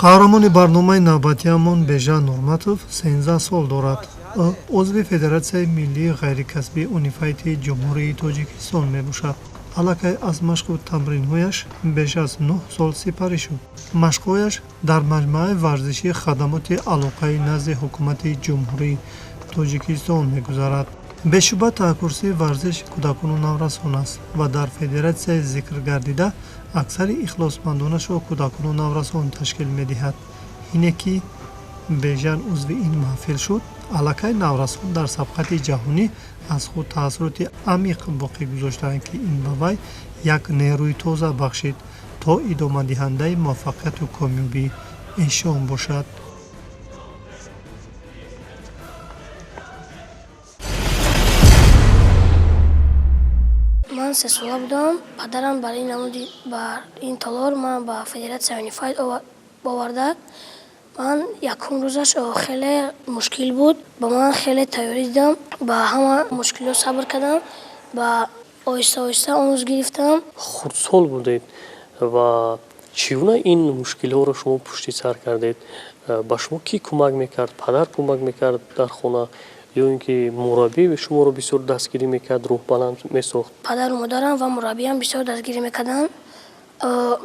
қаҳрамони барномаи навбатиамон Бежан Нурматов 13 сол дорад. ӯ узви Федератсияи миллии ғайрикасбии Унифайти Ҷумҳурии Тоҷикистон мебошад. аллакай аз машқу тамринҳояш беш аз 9 сол сипарӣ шуд. машқҳояш дар маҷмӯаи варзишии хадамоти алоқаи назди ҳукумати Ҷумҳурии Тоҷикистон мегузарад. бешубҳа таҳкурсии варзиш кӯдакону наврасон аст ва дар федератсияи зикр гардида аксари ихлосмандонашро кӯдакону наврасон ташкил медиҳад. ине ки Бежан узви ин маҳфил шуд, аллакай наврасон дар сабқати ҷаҳонӣ аз худ таъссуроти амиқ боқӣ гузоштаанд ки ин ба вай як нерӯи тоза бахшид то идомадиҳандаи муваффақияту комёбӣ эшон бошад. Ман 3 сола будам. Падарам барои намуди бар ин талор ман ба Федератсияи Унифайт оварда. Ман якум рӯзаш хеле мушкил буд. Ба ман хеле тайёрӣ дидам. Ба ҳама мушкилот сабр кардам. Ба оҳиста омӯз гирифтам. Хурдсол будед ва чӣ гуна ин мушкилҳоро шумо пушти сар кардед? Ба шумо кӣ кӯмак мекард? Падар кӯмак мекард дар хона ё ин ки мураббӣ шуморо бисёр дастгирӣ мекард, рӯҳбаланд месохт? Падару модарам ва мураббиам бисёр дастгирӣ мекарданд.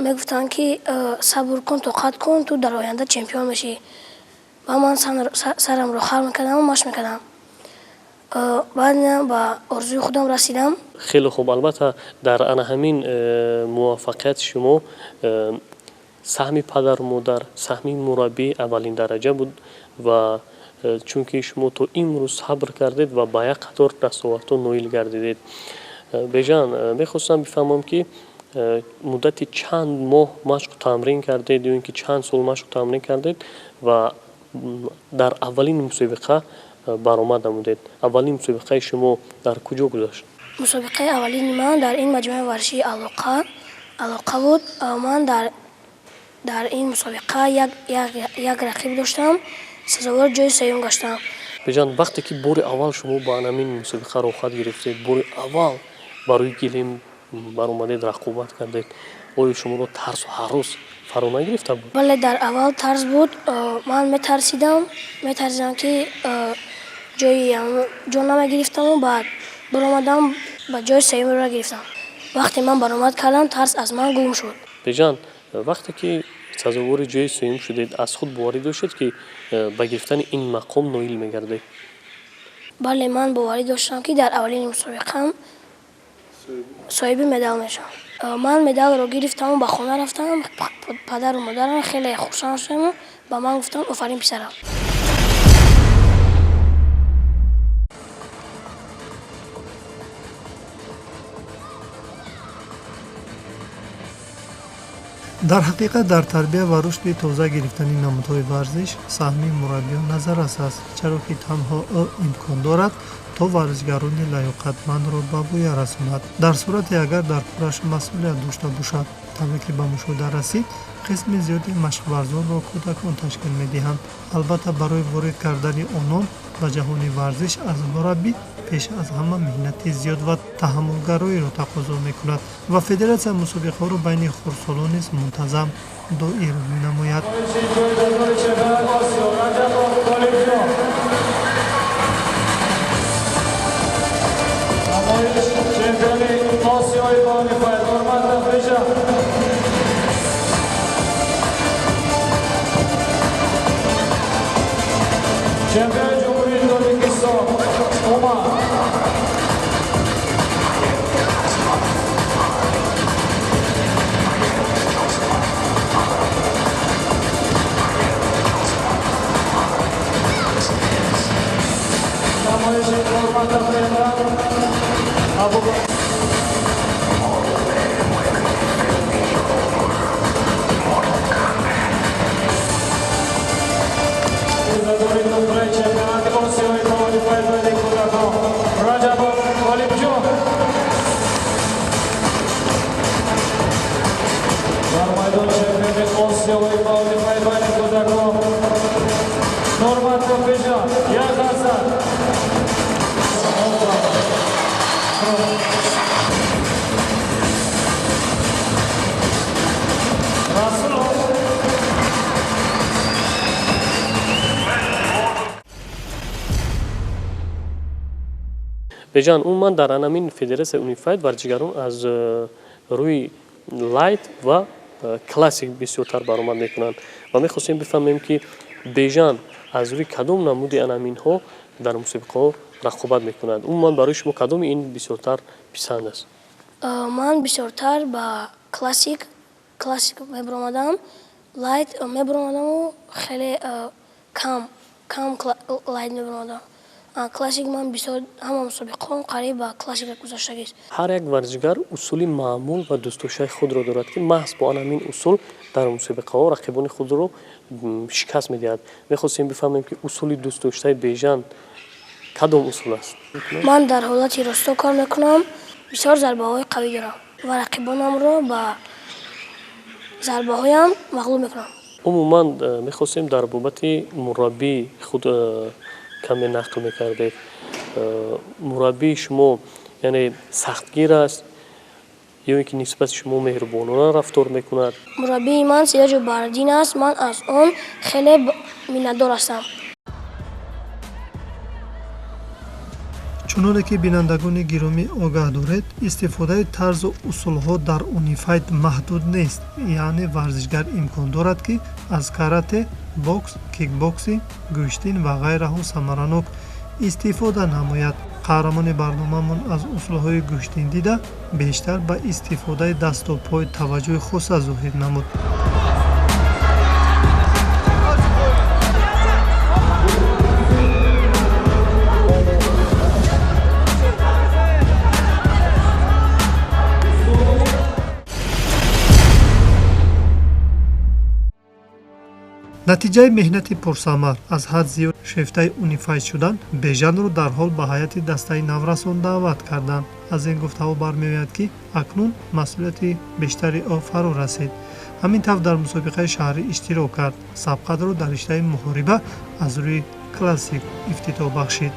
Мегуфтанд ки сабр кун, тоқат кун, ту дар оянда чемпион мешӣ. Ва ман сарамро хар мекардам ва машқ мекардам. баъд ба орзуи худам расидам. Хеле хуб. Албатта дар ана ҳамин муваффақияти шумо саҳми падару модар, саҳми мураббӣ аввалин дараҷа буд ва чунки шумо то имрӯз сабр кардед ва ба як қатор дастовардҳо ноил гардидед. Бежан, мехостам бифаҳмам ки муддати чанд моҳ машқу тамрин кардед ё ин ки чанд сол машқу тамрин кардед ва дар аввалин мусобиқа баромад намудед. Аввалин мусобиқаи шумо дар куҷо гузашт? Мусобиқаи аввалини ман дар ин маҷмӯаи варзишии алоқа буд. Ман дар ин мусобиқа як рақиб доштам. сазовори ҷои сеюм гаштам. Бежан, вақте ки бори аввал шумо ба ҳамин мусобиқа рохат гирифтед, бори аввал барои гилем баромадед, рақобат кардед, оё шуморо тарсу ҳарос фаро нагирифта буд? Бале, дар аввал тарс буд. Ман метарсидам ки ҷо намегирифтаму баъд баромадам ба ҷои сеюмро гирифтам. вақте ман баромад кардам, тарс аз ман гум шуд. Бежан, вақте ки сазовори ҷои сеюм шудед, аз худ боварӣ доштед ки ба гирифтани ин мақом ноил мегардед? Бале, ман боварӣ доштам ки дар аввалини мусобиқаам соҳиби медал мешавам. Ман медалро гирифтаму ба хона рафтам. Падару модарам хеле хурсанд шудаму ба ман гуфтанд офарин писарам. дар ҳақиқат дар тарбия ва рушди тоза гирифтани намудҳои варзиш саҳми мураббиён назаррас аст, чаро ки танҳо ӯ имкон дорад то варзишгарони лаёқатмандро ба воя расонад. дар сурате агар дар кораш масъулият дошта бошад. тавре ки ба мушоҳида расид, қисми зиёди машқварзонро кӯдакон ташкил медиҳанд. албатта барои ворид кардани онон ба ҷаҳони варзиш аз мураббӣ пеш аз ҳама меҳнати зиёд ва таҳаммулгароиро тақозо мекунад ва федератсия мусобиқаҳоро байни хурдсолон низ мунтазам доир менамояд. Чемпион Ҷумҳурии Тоҷикистон Умар. Намоиши формата Федерал Абубакр. بجان عموما در انامین فدراسیون اونیفاید ورزشگران از روی لایت و کلاسیک بسیارتر برآمد میکنند و میخواستیم بفهمیم که بجان از روی کدام نمود انامین ها در مسابقه رقابت میکنند. عموما برای شما کدام این بسیارتر پسند است؟ من بسیارتر با کلاسیک میبرامدم، لایت میبرامدم و خیلی کم لایت میبرامدم. کلاسیک من بسیار همه مسابقه قریب به کلاسیک گذاشته است. هر یک ورزشگر اصول معمول و دوست داشته خود را دارد که محض با همین اصول در مسابقه ها رقیبان خود را شکست میدهد. میخواستیم بفهمیم که اصول دوست داشته بیژن کدام اصول است؟ من در حالت راستا کار میکنم، بسیار ضربه های قوی دارم و رقیبانم را با ضربه هایم مغلوب میکنم. عموما میخواستیم در بابت مربی خود کمی نقل میکردید. مربی شما یعنی سختگیر است یا اینکه نسبت شما مهربانانه رفتار میکند؟ مربی من سیاج باردین است. من از آن خیلی منتدار هستم. чуноне ки бинандагони гиромӣ огаҳ доред, истифодаи тарзу усулҳо дар унифайт маҳдуд нест, яъне варзишгар имкон дорад ки аз карате, бокс, кикбоксӣ, гӯштин ва ғайраҳо самаранок истифода намояд. қаҳрамони барномамон аз усулҳои гӯштин дида бештар ба истифодаи дасту пой таваҷҷӯҳи хоса зоҳир намуд. натиҷаи меҳнати пурсамар аз ҳад зиёд шефтаи унифайт шудан бежанро дар ҳол ба ҳайати дастаи наврасон даъват карданд. аз ин гуфтаҳо бармеояд ки акнун масъулияти бештари ӯ фаро расид. ҳамин тавр дар мусобиқаи шаҳрӣ иштирок кард. сабқатро дар риштаи муҳориба аз рӯи классик ифтитоҳ бахшид.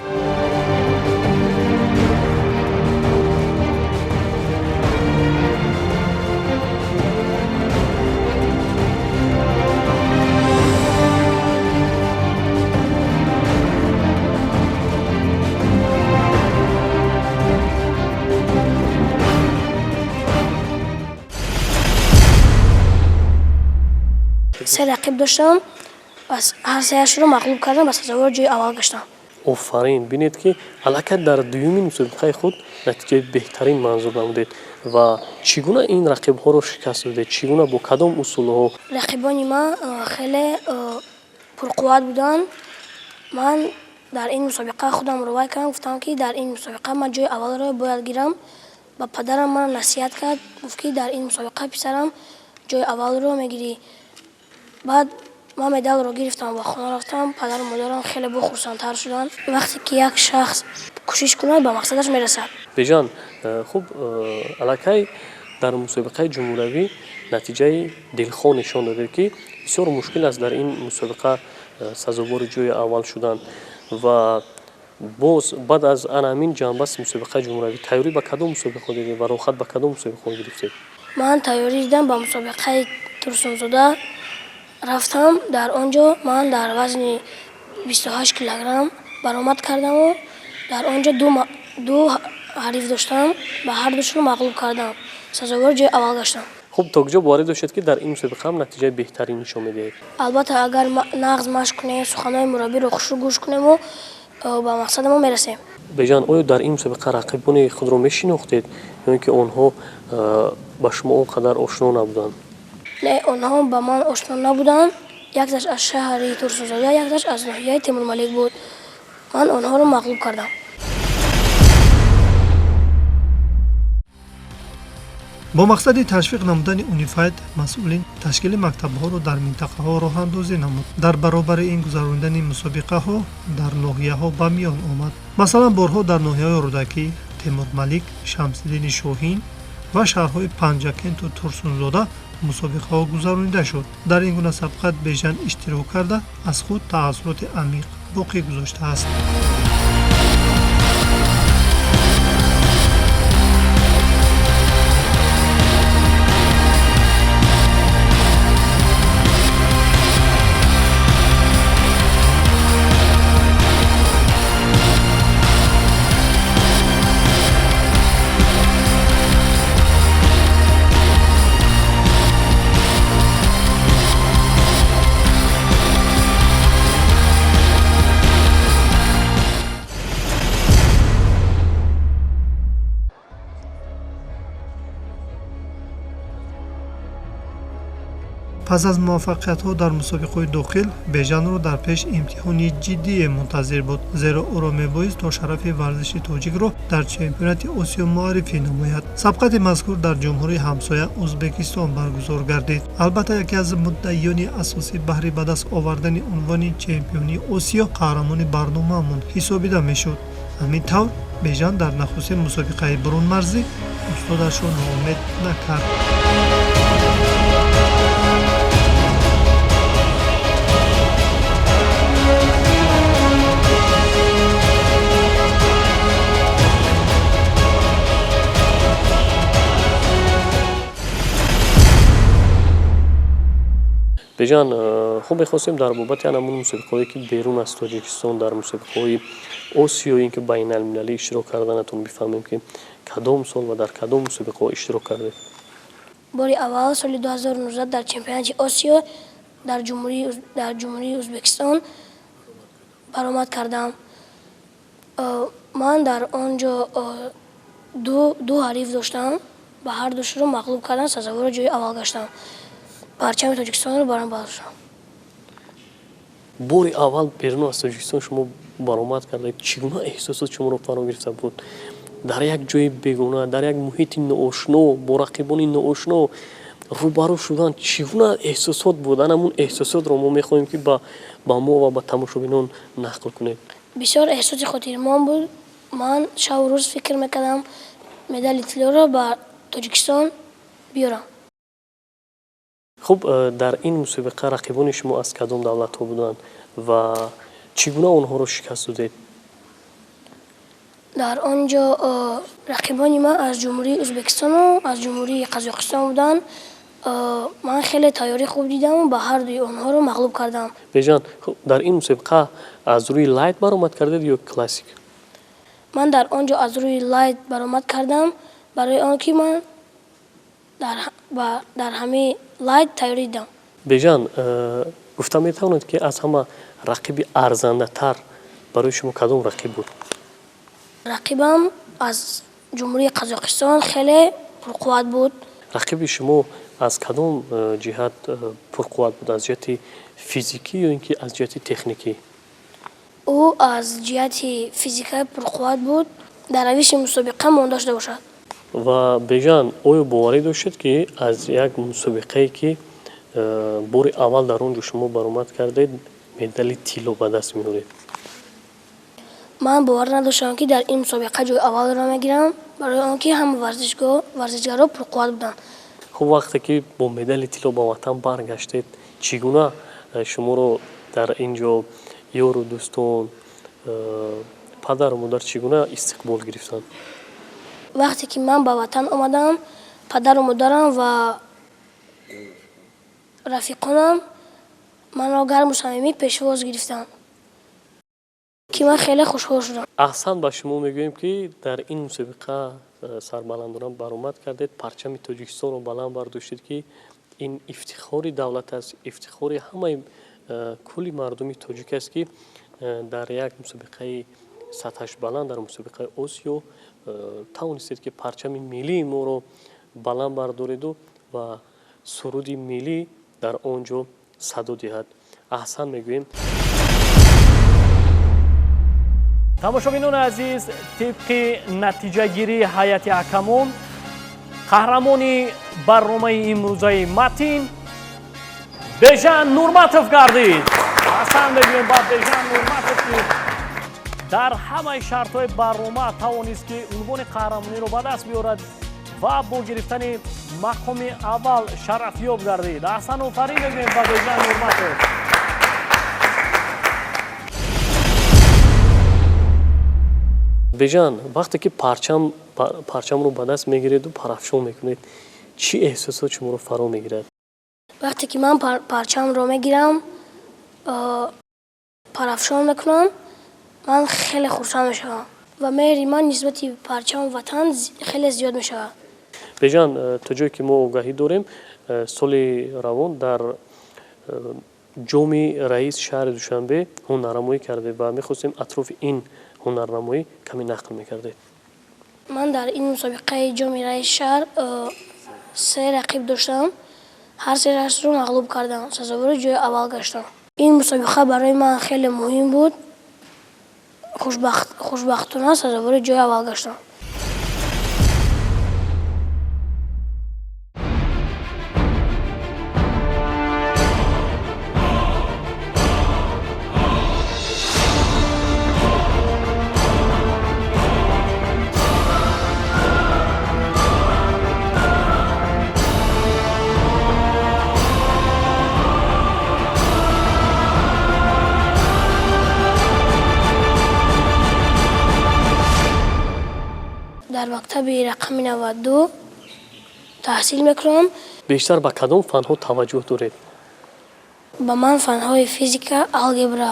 سه رقیب داشتم و هر سه‌اش رو مغلوب کردم و سزاوار جای اول گشتم. آفرین. بینید که الکت در دومین مسابقه خود نتیجه بهترین منظور نمودید و چگونه این رقیب ها رو شکست دادید؟ چگونه با کدام اصول ها؟ رقیبان ما خیلی پرقوت بودن. من در این مسابقه خودم رو وای کردم، گفتم که در این مسابقه من جای اول رو باید گیرم. با پدرم من نصیحت کرد، گفت که در این مسابقه پسرم جای اول رو میگیری. بعد من مدال رو گرفتم و خونه رفتم. پدر و مادرم خیلی خرسندتر شدن. وقتی که یک شخص کوشش کنه به مقصدش میرسد. بیژن خوب الکی در مسابقه جمهوری نتیجه دلخواه نشان داده که بسیار مشکل است در این مسابقه سزاوار جای اول شدن و باز بعد از همین جنبه مسابقه جمهوری تیاری به کدام مسابقه دیدید و راحت به کدام مسابقه گرفتید؟ من تیاری دیدم با مسابقه ترسونزاده رفتم. در آنجا من در وزن 28 کیلوگرم برآمد کردم و در آنجا دو حریف داشتم، به هر دوشون مغلوب کردم. سزاوار جای اول گشتم. خب تا کجا وارد شد که در این مسابقه هم نتیجه بهتری نشون میدهید؟ البته اگر نغز مشق کنیم، سخنهای مربی رو خوش گوش کنیم و به مقصدمون میرسیم. بیژن آیا در این مسابقه رقیبان خود رو میشناختید یا اینکه آنها با شما اونقدر آشنا نبودند؟ نه، آنها با من آشنا نبودن. یکیش از شهر ترسونزاده، یکیش از ناحیه تیمورملک بود. من آنها رو مغلوب کردم. бо мақсади ташвиқ намудани унифайт масъулин ташкили мактабҳоро дар минтақаҳо роҳандозӣ намуд. дар баробари ин гузарондани мусобиқаҳо дар ноҳияҳо ба миён омад. масалан борҳо дар ноҳияҳои рӯдакӣ, темурмалик, шамсиддини шоҳин ва шаҳрҳои панҷакенту турсунзода мусобиқаҳо гузаронида шуд. дар ин гуна сабқат бежан иштирок карда аз худ таассуроти амиқ боқӣ гузоштааст. پس از موفقیت‌ها در مسابقه داخل بیژن رو در پیش امتحانی جدی منتظر بود، زیرا او را می‌بایست تا شرف ورزش تاجیک را در چمپیونات آسیا معرفی نماید. سبقت مذکور در جمهوری همسایه ازبکستان برگزار گردید. البته یکی از مدعیان اساسی بهره به دست آوردن عنوان چمپیونی آسیا قهرمان برنامه‌مان حسابیده میشد. همین طور بیژن در نخستین مسابقه برون مرزی استادش را ناامید نکرد. بیژن خب می‌خواستیم در بابت همون مسابقه‌ای که بیرون از تاجیکستان در مسابقه‌های آسیایی که بین المللی اشتراک کردنتون بفهمیم که کدام سال و در کدام مسابقه اشتراک کردید؟ باری اول سال 2019 در چمپیونات آسیا در جمهوری ازبکستان برآمد کردم. من در آنجا دو حریف داشتم و هر دوش رو مغلوب کردن، سزاوار جای اول گشتم. پرچم تاجیکستان رو برام برداشتم. باری اول بیرون از تاجیکستان شما برآمد کردید، چگونه احساسات شما رو فرا گرفته بود؟ در یک جای بیگانه، در یک محیط ناآشنا، با رقیبان ناآشنا روبرو شدن، چگونه احساسات بودن؟ همون احساسات رو ما می‌خوایم که با ما و با تماشاگران نقل کنید. بسیار احساس خاطرمان بود. من شب و روز فکر میکردم مدال طلا را به تاجیکستان بیارم. خب در این مسابقه رقیبان شما از کدام دولت‌ها بودند و چگونه آنها رو شکست دادید؟ در آنجا رقیبان من از جمهوری ازبکستان و از جمهوری قزاقستان بودند. من خیلی تیاری خوب دیدم و به هر دوی آنها رو مغلوب کردم. بیژن خب در این مسابقه از روی لایت برآمد کردید یا کلاسیک؟ من در آنجا از روی لایت برآمد کردم، برای آنکه من در همه لایت تیاری دیدم. بیژن گفته میتوانید که از همه رقیب ارزنده تر برای شما کدام رقیب بود؟ رقیبم از جمهوری قزاقستان خیلی پرقوت بود. رقیب شما از کدام جهت پرقوت بود؟ از جهت فیزیکی یا اینکه از جهت تکنیکی؟ او از جهت فیزیکی پرقوت بود. در روش مسابقه من داشته باشد. و بیژن آیا باوری داشتید که از یک مسابقه که بار اول در اونجا شما برآمد کردید مدال طلا به دست میارید؟ من باور نداشتم که در این مسابقه جای اول را میگیرم، برای آنکه همه ورزشکارا پرقوت بودند. خب وقتی که با مدال طلا به وطن برگشتید چگونه شما رو در اینجا یار و دوستان، پدر و مادر چگونه استقبال گرفتند؟ وقتی که من به وطن آمدم، پدر و مادرم و رفیقانم من را گرم و صمیمی پیشواز گرفتند که من خیلی خوشحال شدم. احسن به شما میگوییم که در این مسابقه سربلندانه برآمد کردید، پرچم تاجیکستان رو بلند برداشتید که این افتخار دولت است، افتخار همه کلی مردمی تاجیک است که در یک مسابقه سطحش بلند در مسابقه آسیا توانستید که پرچم ملی ما رو بلند بردارید و سرود ملی در آنجا صدا دهد. احسن میگوییم. тамошобинон азиз, тибқи натиҷагирии ҳайати ҳакамон қаҳрамони барномаи имрӯзаи матн Бежан Нурматов гардид. ҳасан мегӯем ба Бежан Нурматов ки дар ҳамаи шартҳои барнома тавонист ки унвони қаҳрамониро ба даст биёрад ва бо гирифтани мақоми аввал шарафёб гардид. ҳасан офарин мегӯем ба Бежан Нурматов. بیژن وقتی که پرچم رو به دست میگیرید و پرافشان میکنید چی احساسات شما رو فرا میگیرد؟ وقتی که من پرچم رو میگیرم پرافشان میکنم، من خیلی خرسند میشم و مهری من نسبت پرچم وطن خیلی زیاد میشه. بیژن تا جایی که ما آگاهی داریم سال روان در جام رئیس شهر دوشنبه هنرنمایی کرده و میخواستیم اطراف این هنرنمایی کمی نقل میکردید. من در این مسابقه جام رئیس شهر 3 رقیب داشتم ҳар се рақсро мағлуб кардам, сазовори ҷои аввал гаштам. Ин мусобиқа барои ман хеле муҳим буд. хушбахтона сазовори ҷои аввал гаштам. дар мактаби рақами 92 таҳсил мекунам. бештар ба кадом фанҳо таваҷҷӯҳ доред? ба ман фанҳои физика, алгебра,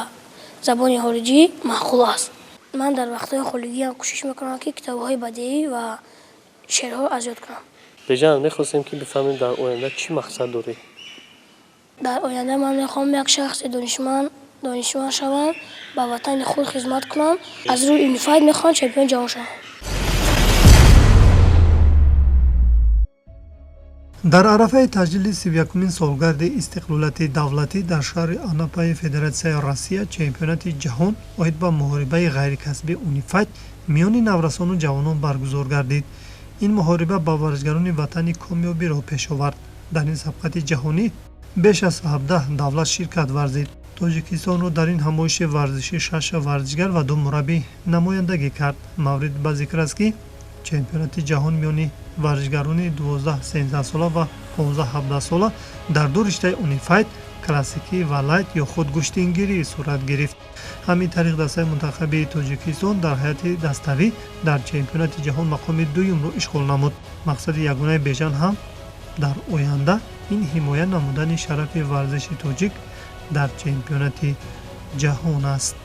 забони хориҷӣ маъқул аст. ман дар вақтҳои холигиам кӯшиш мекунам ки китобҳои бадеӣ ва шеърҳо аз ёд кунам. беҷан мехостем ки бифаҳмем дар оянда чӣ мақсад доред? дар оянда ман мехоҳам як шахси донишманд шавам, ба ватани худ хизмат кунам. аз рӯи Unified мехоҳам чемпиони ҷаҳон шавам. дар арафаи таҷлили 31-умин солгарди истиқлолияти давлатӣ дар шаҳри Анапаи Федератсияи Россия чемпионати ҷаҳон оид ба муҳорибаи ғайрикасбӣ Unified миёни наврасону ҷавонон баргузор гардид. ин муҳориба ба варзишгарони ватанӣ комёбиро пеш овард. дар ин сабқати ҷаҳонӣ беш аз 17 давлат ширкат варзид. тоҷикистонро дар ин ҳамоиши варзишӣ 6 варзишгар ва 2 мураббӣ намояндагӣ кард. маврид ба зикр аст ки чемпионати ҷаҳон миёни варзишгарони 12-13 ва 15-17 сола дар ду риштаи Unified, классикӣ ва лайт ё худ гӯштингирӣ сурат гирифт. ҳамин тариқ дастаи мунтахаби Тоҷикистон дар ҳайати dastavӣ дар чемпионати ҷаҳон мақоми дуюмро ишғол намуд. мақсади ягонаи беҷан ҳам дар оянда ин ҳимоя намудани шарафи варзиши тоҷик дар чемпионати ҷаҳон аст.